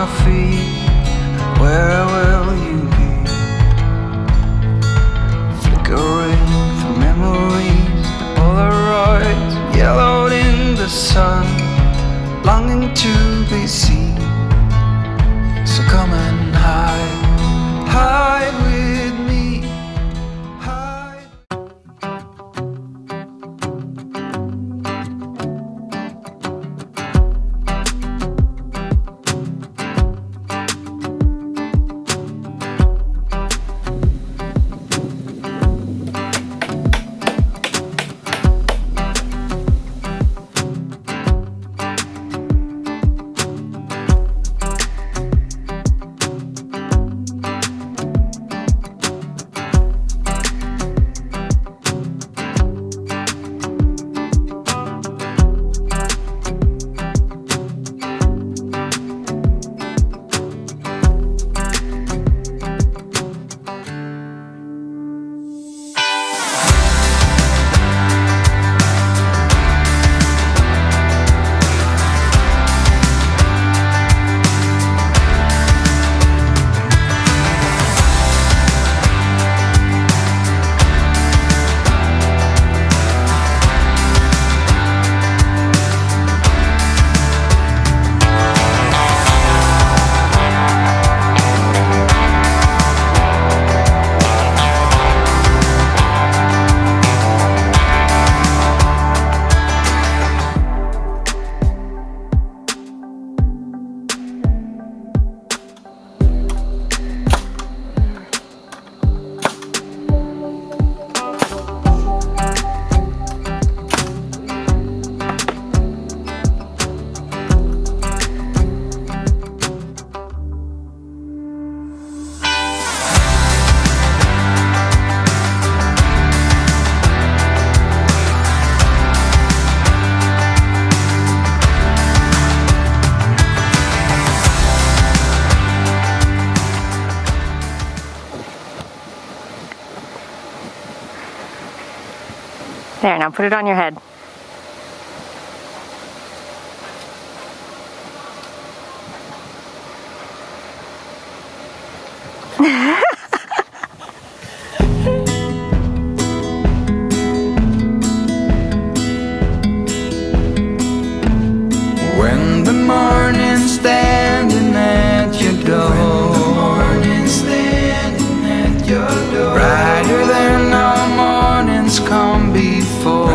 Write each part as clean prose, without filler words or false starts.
my feet, where will you be? Flickering through memories, the Polaroids yellowed in the sun, longing to be seen. So come and hide with me, hide. There, now put it on your head. When the morning's standing at your door, brighter than all mornings come before.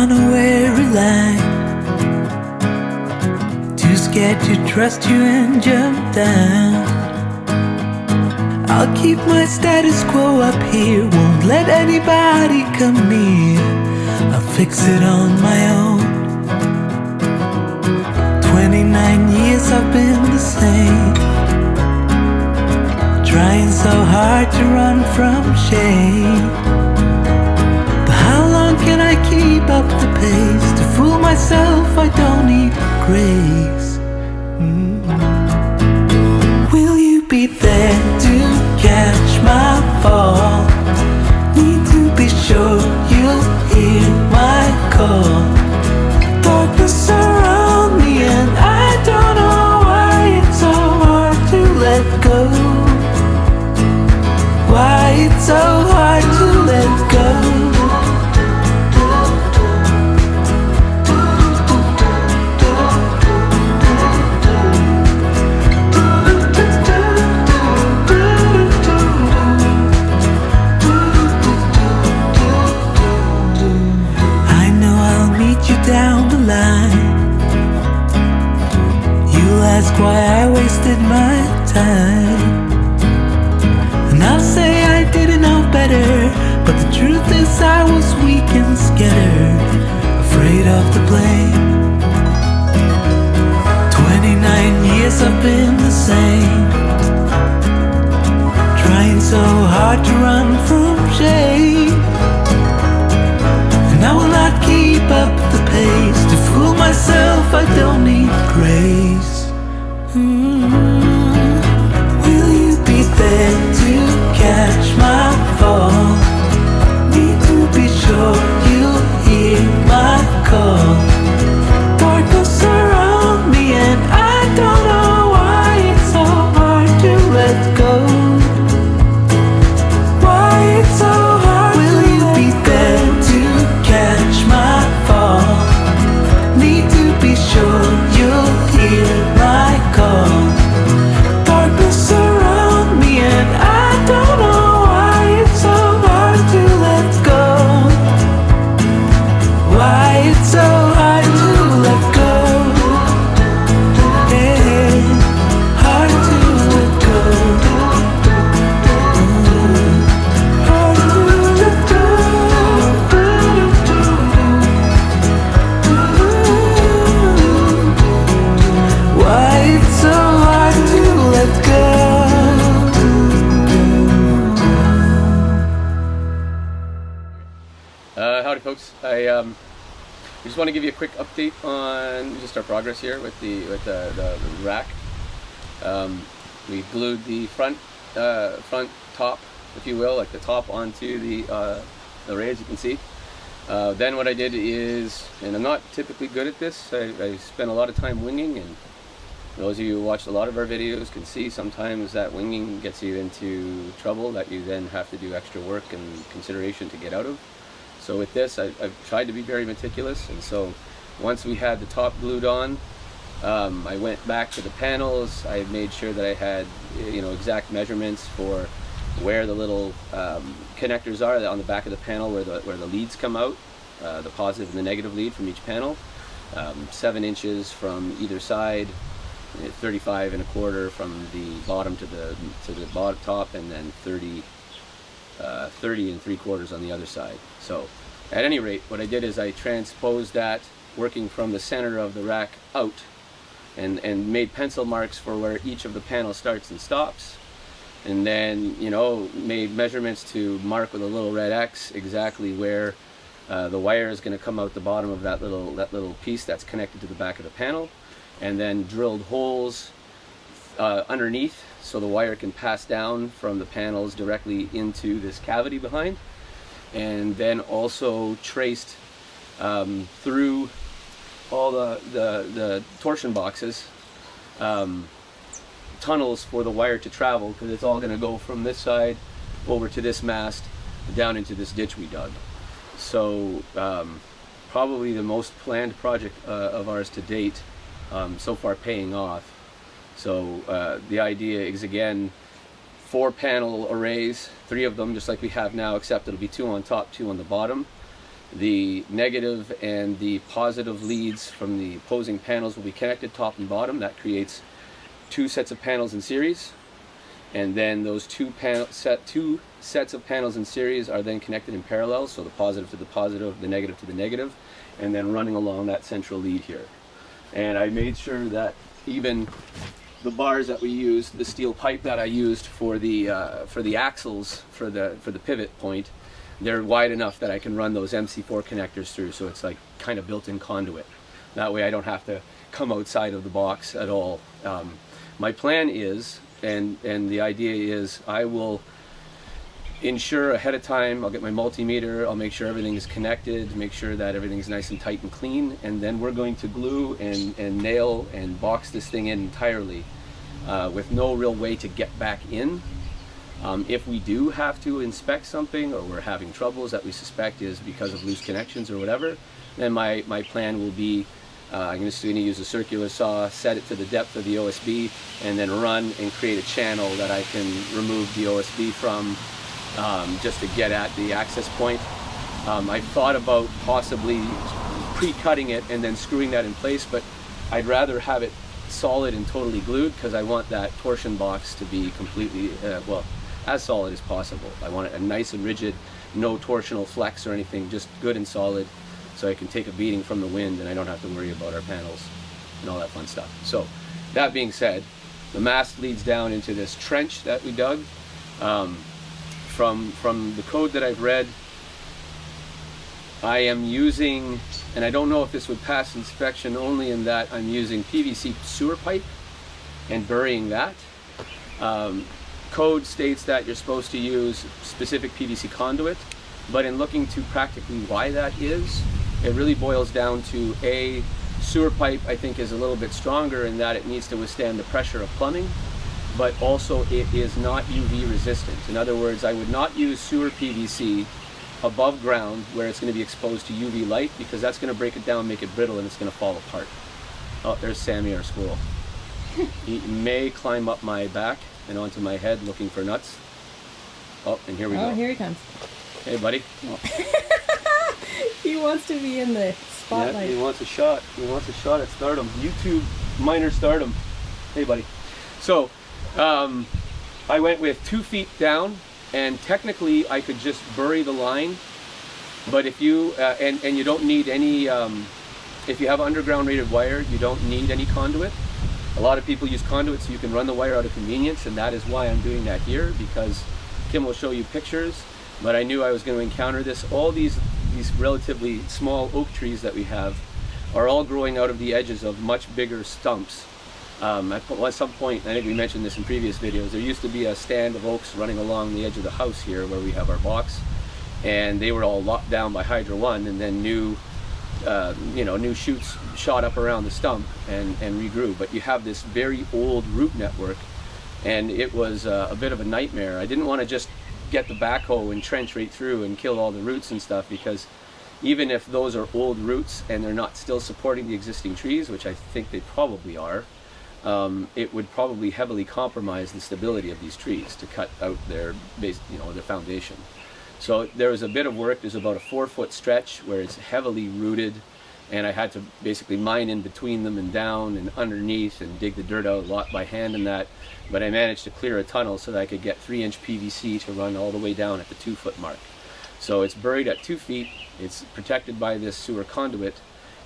on a weary line, too scared to trust you and jump down. I'll keep my status quo up here, won't let anybody come near. I'll fix it on my own. 29 years I've been the same, trying so hard to run from shame. But how long can I keep up the pace? To fool myself I don't need grace. Will you be there to catch my fall? Need to be sure you'll hear my call. Darkness around me and I don't know why it's so hard to let go. Why it's so hard to let go. Down the line, you'll ask why I wasted my time, and I'll say I didn't know better. But the truth is I was weak and scared, afraid of the blame. 29 years I've been the same, trying so hard to run from shame. I will not keep up the pace. To fool myself I don't need grace. Will you be there to catch my fall? Need to be sure you'll hear my call. Darkness around me and I don't know why it's so hard to let go. Why it's so hard. Will you be there to catch my fall? Need to be sure you'll hear my call. Darkness around me and I don't know why it's so hard to let go. Why it's so hard to let go. Yeah, hard to let go. Hard to let go. Why it's so hard to let go. Howdy folks, I just want to give you a quick update on just our progress here with the rack. We glued the front top, if you will, like the top onto the array, as you can see. Then what I did is, and I'm not typically good at this, I spent a lot of time winging, and those of you who watched a lot of our videos can see sometimes that winging gets you into trouble that you then have to do extra work and consideration to get out of. So with this, I've tried to be very meticulous, and so once we had the top glued on, I went back to the panels. I made sure that I had, exact measurements for where the little connectors are on the back of the panel, where the leads come out, the positive and the negative lead from each panel. 7 inches from either side, 35 1/4 from the bottom to the bottom top, and then 30 3/4 on the other side. So at any rate, what I did is I transposed that, working from the center of the rack out, and made pencil marks for where each of the panels starts and stops, and then made measurements to mark with a little red X exactly where the wire is going to come out the bottom of that little piece that's connected to the back of the panel, and then drilled holes underneath so the wire can pass down from the panels directly into this cavity behind, and then also traced through all the torsion boxes tunnels for the wire to travel, because it's all going to go from this side over to this mast down into this ditch we dug. So probably the most planned project of ours to date, so far paying off. So the idea is, again, 4 panel arrays, 3 of them just like we have now, except it'll be 2 on top, 2 on the bottom. The negative and the positive leads from the opposing panels will be connected top and bottom. That creates 2 sets of panels in series, and then those two sets of panels in series are then connected in parallel, so the positive to the positive, the negative to the negative, and then running along that central lead here. And I made sure that even the bars that we used, the steel pipe that I used for the axles for the pivot point, they're wide enough that I can run those MC4 connectors through, so it's like kind of built-in conduit. That way I don't have to come outside of the box at all. My plan is, and the idea is, I will ensure ahead of time, I'll get my multimeter, I'll make sure everything is connected, make sure that everything's nice and tight and clean, and then we're going to glue and nail and box this thing in entirely with no real way to get back in. If we do have to inspect something, or we're having troubles that we suspect is because of loose connections or whatever, then my plan will be I'm just going to use a circular saw, set it to the depth of the OSB, and then run and create a channel that I can remove the OSB from, just to get at the access point. I thought about possibly pre-cutting it and then screwing that in place, but I'd rather have it solid and totally glued, because I want that torsion box to be completely, well, as solid as possible. I want it a nice and rigid, no torsional flex or anything, just good and solid, so I can take a beating from the wind and I don't have to worry about our panels and all that fun stuff. So that being said, the mast leads down into this trench that we dug. From the code that I've read, I am using, and I don't know if this would pass inspection, only in that I'm using PVC sewer pipe and burying that. Code states that you're supposed to use specific PVC conduit, but in looking to practically why that is, it really boils down to sewer pipe I think is a little bit stronger in that it needs to withstand the pressure of plumbing, but also it is not UV resistant. In other words, I would not use sewer PVC above ground where it's going to be exposed to UV light, because that's going to break it down, make it brittle, and it's going to fall apart. Oh, there's Sammy, our squirrel. He may climb up my back and onto my head looking for nuts. Oh, and here we go. Oh, here he comes. Hey, buddy. Oh. He wants to be in the spotlight. Yeah, he wants a shot. He wants a shot at stardom. YouTube minor stardom. Hey, buddy. So, I went with 2 feet down, and technically I could just bury the line, but if you, and you don't need any, if you have underground rated wire, you don't need any conduit. A lot of people use conduit so you can run the wire out of convenience, and that is why I'm doing that here, because Kim will show you pictures, but I knew I was going to encounter this. All these relatively small oak trees that we have are all growing out of the edges of much bigger stumps. At some point, I think we mentioned this in previous videos, there used to be a stand of oaks running along the edge of the house here where we have our box, and they were all lopped down by Hydra 1, and then new shoots shot up around the stump and regrew. But you have this very old root network, and it was a bit of a nightmare. I didn't want to just get the backhoe and trench right through and kill all the roots and stuff, because even if those are old roots and they're not still supporting the existing trees, which I think they probably are, it would probably heavily compromise the stability of these trees to cut out their base, their foundation. So there was a bit of work. There's about a 4-foot stretch where it's heavily rooted, and I had to basically mine in between them and down and underneath and dig the dirt out a lot by hand and that. But I managed to clear a tunnel so that I could get 3-inch PVC to run all the way down at the 2-foot mark. So it's buried at 2 feet. It's protected by this sewer conduit,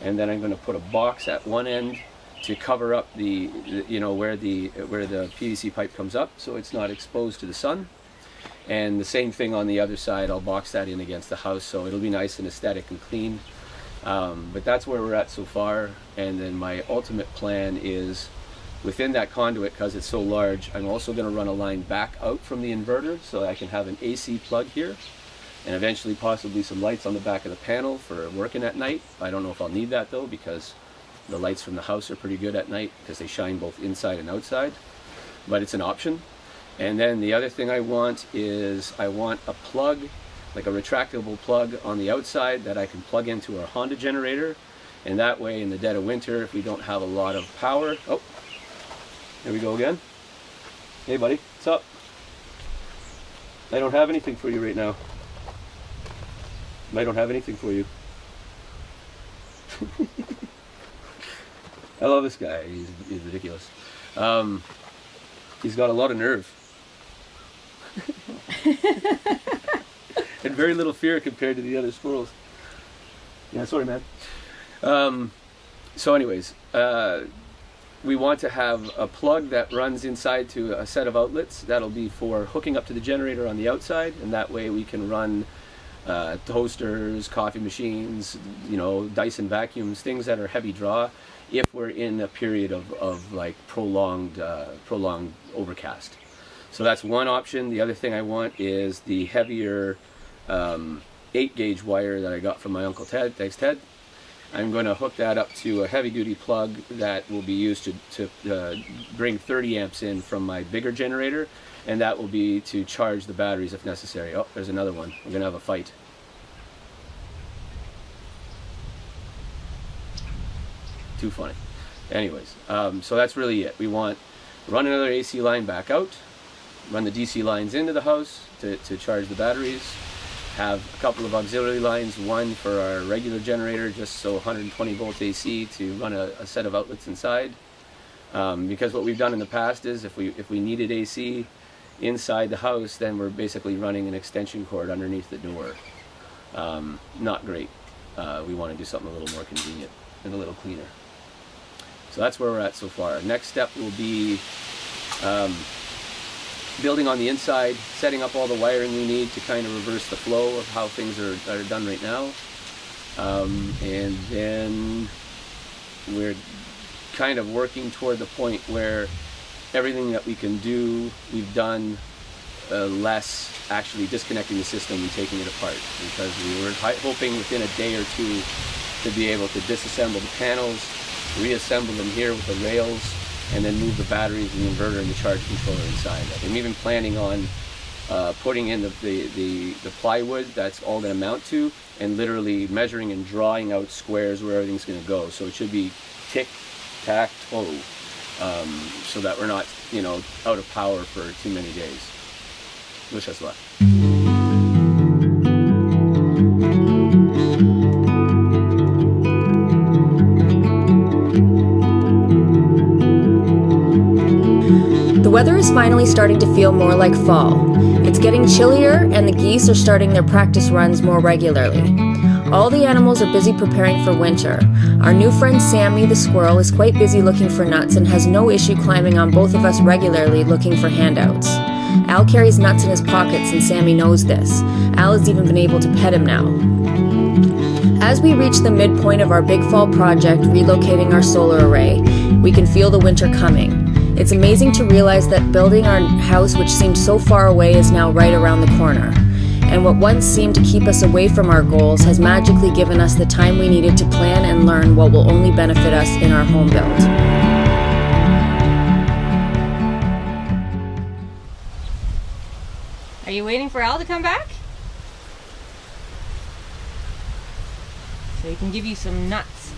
and then I'm going to put a box at one end to cover up where the PVC pipe comes up, so it's not exposed to the sun. And the same thing on the other side. I'll box that in against the house, so it'll be nice and aesthetic and clean. But that's where we're at so far. And then my ultimate plan is, within that conduit, because it's so large, I'm also going to run a line back out from the inverter so I can have an AC plug here, and eventually possibly some lights on the back of the panel for working at night. I don't know if I'll need that though, because the lights from the house are pretty good at night because they shine both inside and outside, but it's an option. And then the other thing I want is, I want a plug, like a retractable plug on the outside that I can plug into our Honda generator, and that way in the dead of winter, if we don't have a lot of power, oh, there we go again. Hey buddy, what's up? I don't have anything for you right now. I don't have anything for you. I love this guy. He's ridiculous. He's got a lot of nerve. And very little fear compared to the other squirrels. Yeah, sorry, man. So anyways, we want to have a plug that runs inside to a set of outlets. That'll be for hooking up to the generator on the outside, and that way we can run toasters, coffee machines, Dyson vacuums, things that are heavy draw, if we're in a period of like prolonged overcast. So that's one option. The other thing I want is the heavier 8-gauge wire that I got from my Uncle Ted. Thanks, Ted. I'm going to hook that up to a heavy-duty plug that will be used to bring 30 amps in from my bigger generator, and that will be to charge the batteries if necessary. Oh, there's another one. We're going to have a fight. Too funny. Anyways, so that's really it. We want run another AC line back out, run the DC lines into the house to charge the batteries, have a couple of auxiliary lines, one for our regular generator, just so 120 volt AC to run a set of outlets inside. Because what we've done in the past is if we needed AC inside the house, then we're basically running an extension cord underneath the door. Not great. We want to do something a little more convenient and a little cleaner. So that's where we're at so far. Next step will be building on the inside, setting up all the wiring we need to kind of reverse the flow of how things are done right now. And then we're kind of working toward the point where everything that we can do, we've done, less actually disconnecting the system and taking it apart, because we were hoping within a day or two to be able to disassemble the panels, reassemble them here with the rails, and then move the batteries and the inverter and the charge controller inside. I'm even planning on putting in the plywood that's all going to mount to, and literally measuring and drawing out squares where everything's going to go. So it should be tic-tac-toe, so that we're not, out of power for too many days. Wish us luck. The weather is finally starting to feel more like fall. It's getting chillier and the geese are starting their practice runs more regularly. All the animals are busy preparing for winter. Our new friend Sammy the squirrel is quite busy looking for nuts and has no issue climbing on both of us regularly looking for handouts. Al carries nuts in his pockets and Sammy knows this. Al has even been able to pet him now. As we reach the midpoint of our big fall project, relocating our solar array, we can feel the winter coming. It's amazing to realize that building our house, which seemed so far away, is now right around the corner. And what once seemed to keep us away from our goals has magically given us the time we needed to plan and learn what will only benefit us in our home build. Are you waiting for Al to come back? So he can give you some nuts.